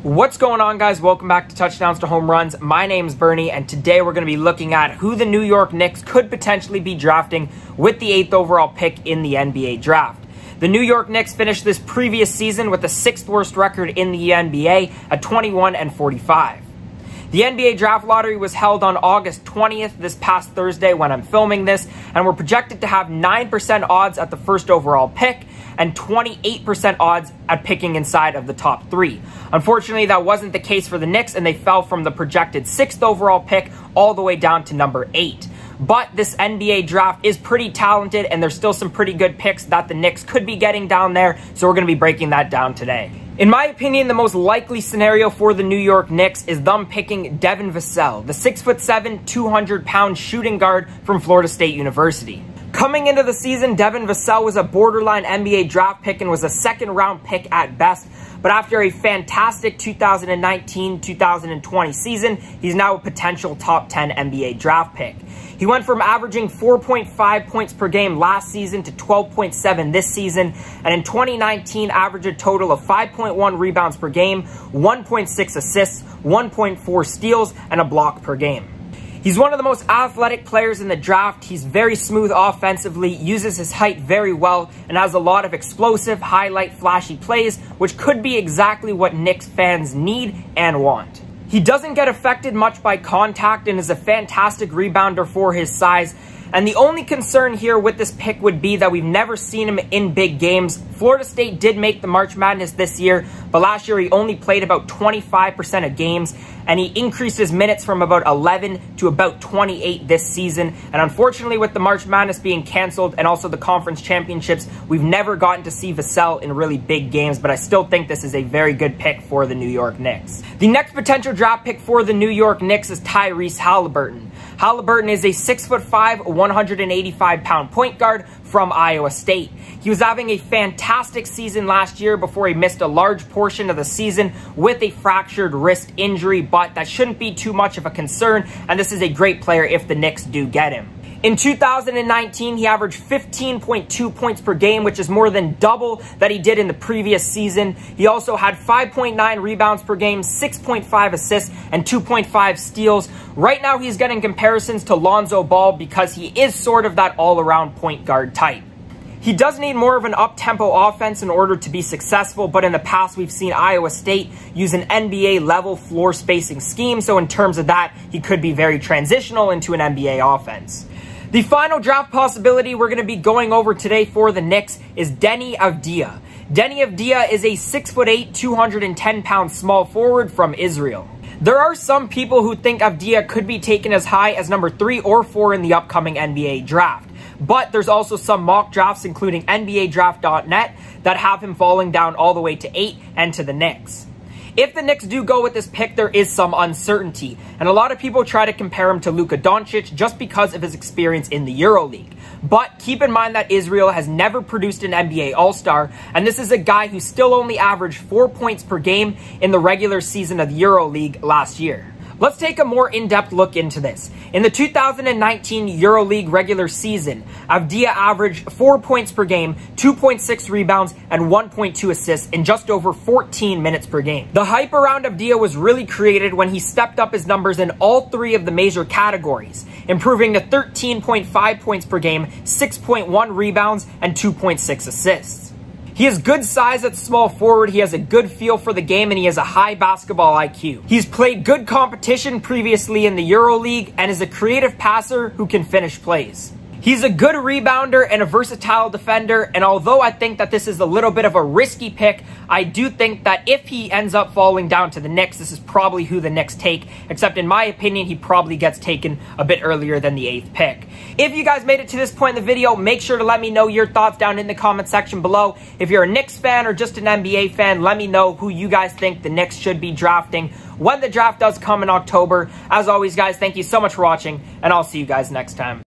What's going on, guys? Welcome back to Touchdowns to Home Runs. My name's Bernie, and today we're going to be looking at who the New York Knicks could potentially be drafting with the 8th overall pick in the NBA draft. The New York Knicks finished this previous season with the 6th worst record in the NBA at 21-45. The NBA draft lottery was held on August 20th, this past Thursday when I'm filming this, and we're projected to have 9% odds at the first overall pick and 28% odds at picking inside of the top 3. Unfortunately, that wasn't the case for the Knicks, and they fell from the projected 6th overall pick all the way down to number 8. But this NBA draft is pretty talented, and there's still some pretty good picks that the Knicks could be getting down there, so we're going to be breaking that down today. In my opinion, the most likely scenario for the New York Knicks is them picking Devin Vassell, the 6'7", 200-pound shooting guard from Florida State University. Coming into the season, Devin Vaselle was a borderline NBA draft pick and was a second-round pick at best. But after a fantastic 2019-2020 season, he's now a potential top 10 NBA draft pick. He went from averaging 4.5 points per game last season to 12.7 this season, and in 2019 averaged a total of 5.1 rebounds per game, 1.6 assists, 1.4 steals, and a block per game. He's one of the most athletic players in the draft. He's very smooth offensively, uses his height very well, and has a lot of explosive, highlight, flashy plays, which could be exactly what Knicks fans need and want. He doesn't get affected much by contact and is a fantastic rebounder for his size. And the only concern here with this pick would be that we've never seen him in big games. Florida State did make the March Madness this year, but last year he only played about 25% of games, and he increased his minutes from about 11 to about 28 this season. And unfortunately, with the March Madness being canceled and also the conference championships, we've never gotten to see Vassell in really big games, but I still think this is a very good pick for the New York Knicks. The next potential draft pick for the New York Knicks is Tyrese Halliburton. Haliburton is a 6'5", 185-pound point guard from Iowa State. He was having a fantastic season last year before he missed a large portion of the season with a fractured wrist injury, but that shouldn't be too much of a concern, and this is a great player if the Knicks do get him. In 2019, he averaged 15.2 points per game, which is more than double that he did in the previous season. He also had 5.9 rebounds per game, 6.5 assists, and 2.5 steals. Right now, he's getting comparisons to Lonzo Ball because he is sort of that all-around point guard type. He does need more of an up-tempo offense in order to be successful, but in the past we've seen Iowa State use an NBA-level floor spacing scheme, so in terms of that, he could be very transitional into an NBA offense. The final draft possibility we're going to be going over today for the Knicks is Deni Avidja. Deni Avidja is a 6'8", 210-pound small forward from Israel. There are some people who think Avidja could be taken as high as number 3 or 4 in the upcoming NBA draft. But there's also some mock drafts, including NBADraft.net, that have him falling down all the way to 8 and to the Knicks. If the Knicks do go with this pick, there is some uncertainty, and a lot of people try to compare him to Luka Doncic just because of his experience in the EuroLeague. But keep in mind that Israel has never produced an NBA All-Star, and this is a guy who still only averaged 4 points per game in the regular season of the EuroLeague last year. Let's take a more in-depth look into this. In the 2019 EuroLeague regular season, Avidja averaged 4 points per game, 2.6 rebounds, and 1.2 assists in just over 14 minutes per game. The hype around Avidja was really created when he stepped up his numbers in all 3 of the major categories, improving to 13.5 points per game, 6.1 rebounds, and 2.6 assists. He has good size at small forward, he has a good feel for the game, and he has a high basketball IQ. He's played good competition previously in the EuroLeague and is a creative passer who can finish plays. He's a good rebounder and a versatile defender, and although I think that this is a little bit of a risky pick, I do think that if he ends up falling down to the Knicks, this is probably who the Knicks take, except in my opinion, he probably gets taken a bit earlier than the 8th pick. If you guys made it to this point in the video, make sure to let me know your thoughts down in the comment section below. If you're a Knicks fan or just an NBA fan, let me know who you guys think the Knicks should be drafting when the draft does come in October. As always, guys, thank you so much for watching, and I'll see you guys next time.